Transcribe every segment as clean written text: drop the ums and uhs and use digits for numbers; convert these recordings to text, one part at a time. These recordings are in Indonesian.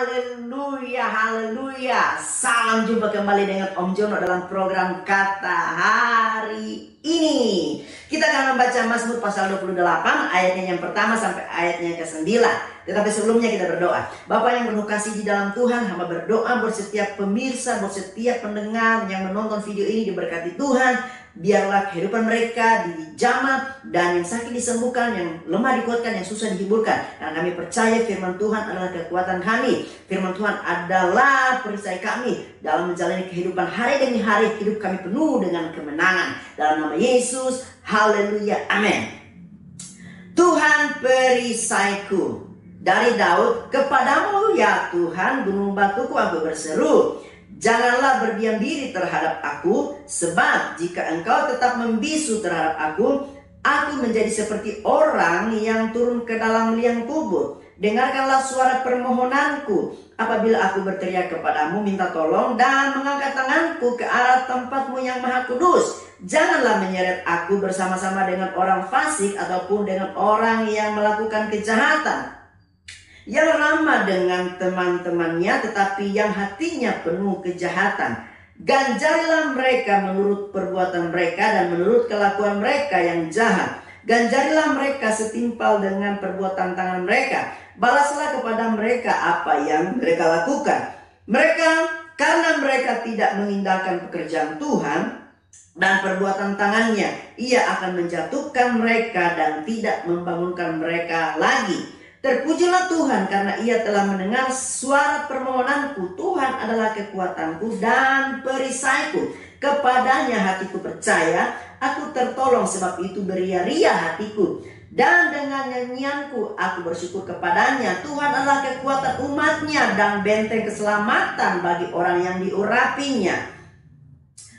Haleluya, haleluya. Salam jumpa kembali dengan Om Jono dalam program Kata Hari ini. Kita akan membaca Mazmur pasal 28 ayatnya yang pertama sampai ayatnya yang ke-9. Tetapi sebelumnya kita berdoa. Bapa yang penuh kasih di dalam Tuhan, hamba berdoa buat setiap pemirsa, buat setiap pendengar yang menonton video ini diberkati Tuhan. Biarlah kehidupan mereka dijamah dan yang sakit disembuhkan, yang lemah dikuatkan, yang susah dihiburkan. Karena kami percaya firman Tuhan adalah kekuatan kami. Firman Tuhan adalah perisai kami dalam menjalani kehidupan hari demi hari. Hidup kami penuh dengan kemenangan. Dalam nama Yesus, haleluya, amin. Tuhan perisaiku. Dari Daud, kepadamu ya Tuhan gunung batuku aku berseru. Janganlah berdiam diri terhadap aku, sebab jika engkau tetap membisu terhadap aku menjadi seperti orang yang turun ke dalam liang kubur. Dengarkanlah suara permohonanku apabila aku berteriak kepadamu minta tolong dan mengangkat tanganku ke arah tempatmu yang maha kudus. Janganlah menyeret aku bersama-sama dengan orang fasik ataupun dengan orang yang melakukan kejahatan, yang ramah dengan teman-temannya tetapi yang hatinya penuh kejahatan. Ganjarilah mereka menurut perbuatan mereka dan menurut kelakuan mereka yang jahat. Ganjarilah mereka setimpal dengan perbuatan tangan mereka. Balaslah kepada mereka apa yang mereka lakukan. Karena mereka tidak mengindahkan pekerjaan Tuhan dan perbuatan tangannya, Ia akan menjatuhkan mereka dan tidak membangunkan mereka lagi. Terpujilah Tuhan karena Ia telah mendengar suara permohonanku. Tuhan adalah kekuatanku dan perisaiku. Kepadanya hatiku percaya, aku tertolong, sebab itu beria-ria hatiku. Dan dengan nyanyianku aku bersyukur kepadanya. Tuhan adalah kekuatan umatnya dan benteng keselamatan bagi orang yang diurapinya.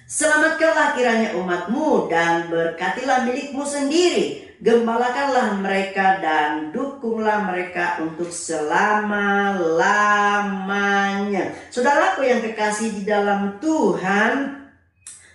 Selamatkanlah kiranya umatmu dan berkatilah milikmu sendiri. Gembalakanlah mereka dan dukunglah mereka untuk selama-lamanya. Saudaraku yang kekasih di dalam Tuhan,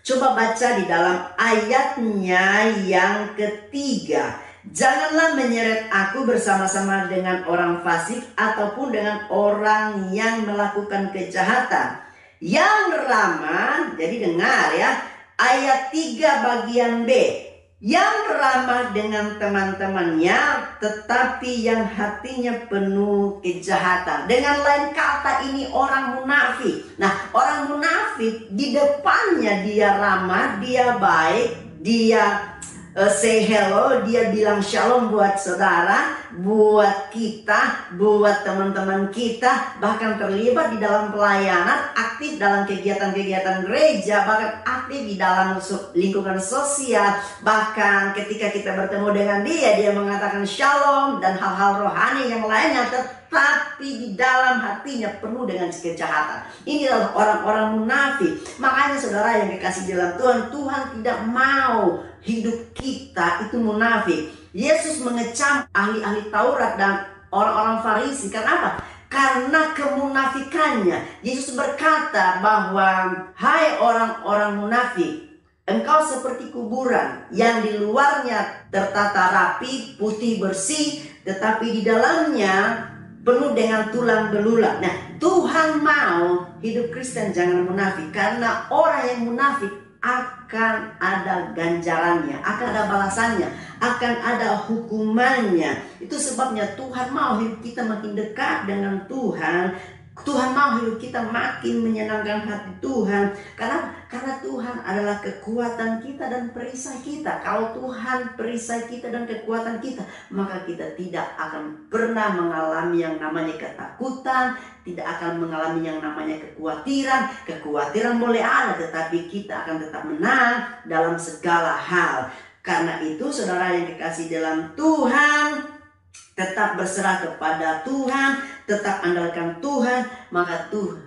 coba baca di dalam ayatnya yang ketiga. Janganlah menyeret aku bersama-sama dengan orang fasik ataupun dengan orang yang melakukan kejahatan, yang ramah. Jadi dengar ya, ayat 3 bagian B. Yang ramah dengan teman-temannya tetapi yang hatinya penuh kejahatan. Dengan lain kata, ini orang munafik. Nah, orang munafik di depannya dia ramah, dia baik, dia say hello, dia bilang shalom buat saudara, buat kita, buat teman-teman kita, bahkan terlibat di dalam pelayanan, aktif dalam kegiatan-kegiatan gereja, bahkan aktif di dalam lingkungan sosial. Bahkan ketika kita bertemu dengan dia mengatakan shalom dan hal-hal rohani yang lainnya, tetapi di dalam hatinya penuh dengan kejahatan. Ini adalah orang-orang munafik. Makanya saudara yang dikasih dalam Tuhan, Tuhan tidak mau hidup kita itu munafik. Yesus mengecam ahli-ahli Taurat dan orang-orang Farisi. Kenapa? Karena kemunafikannya. Yesus berkata bahwa, hai orang-orang munafik, engkau seperti kuburan yang di luarnya tertata rapi, putih bersih, tetapi di dalamnya penuh dengan tulang belulang. Nah, Tuhan mau hidup Kristen jangan munafik. Karena orang yang munafik akan ada ganjarannya, akan ada balasannya, akan ada hukumannya. Itu sebabnya Tuhan mau hidup kita makin dekat dengan Tuhan. Tuhan mau hidup kita makin menyenangkan hati Tuhan. Karena Tuhan adalah kekuatan kita dan perisai kita. Kalau Tuhan perisai kita dan kekuatan kita, maka kita tidak akan pernah mengalami yang namanya ketakutan, tidak akan mengalami yang namanya kekhawatiran. Kekhawatiran boleh ada, tetapi kita akan tetap menang dalam segala hal. Karena itu saudara yang dikasih dalam Tuhan, tetap berserah kepada Tuhan, tetap andalkan Tuhan, maka Tuhan.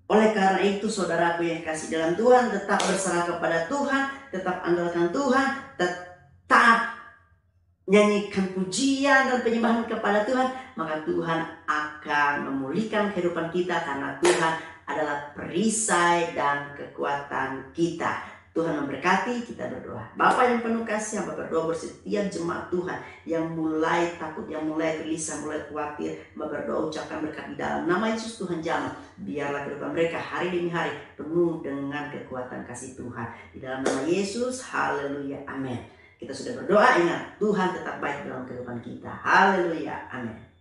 Oleh karena itu saudaraku yang kasih dalam Tuhan, tetap berserah kepada Tuhan, tetap andalkan Tuhan, tetap nyanyikan pujian dan penyembahan kepada Tuhan, maka Tuhan akan memulihkan kehidupan kita karena Tuhan adalah perisai dan kekuatan kita. Tuhan memberkati, kita berdoa. Bapa yang penuh kasih, hamba berdoa buat setiap jemaat Tuhan yang mulai takut, yang mulai gelisah, mulai khawatir, hamba berdoa ucapkan berkat di dalam nama Yesus. Tuhan jamah, biarlah kehidupan mereka hari demi hari penuh dengan kekuatan kasih Tuhan. Di dalam nama Yesus, haleluya, amin. Kita sudah berdoa, ingat Tuhan tetap baik dalam kehidupan kita. Haleluya, amin.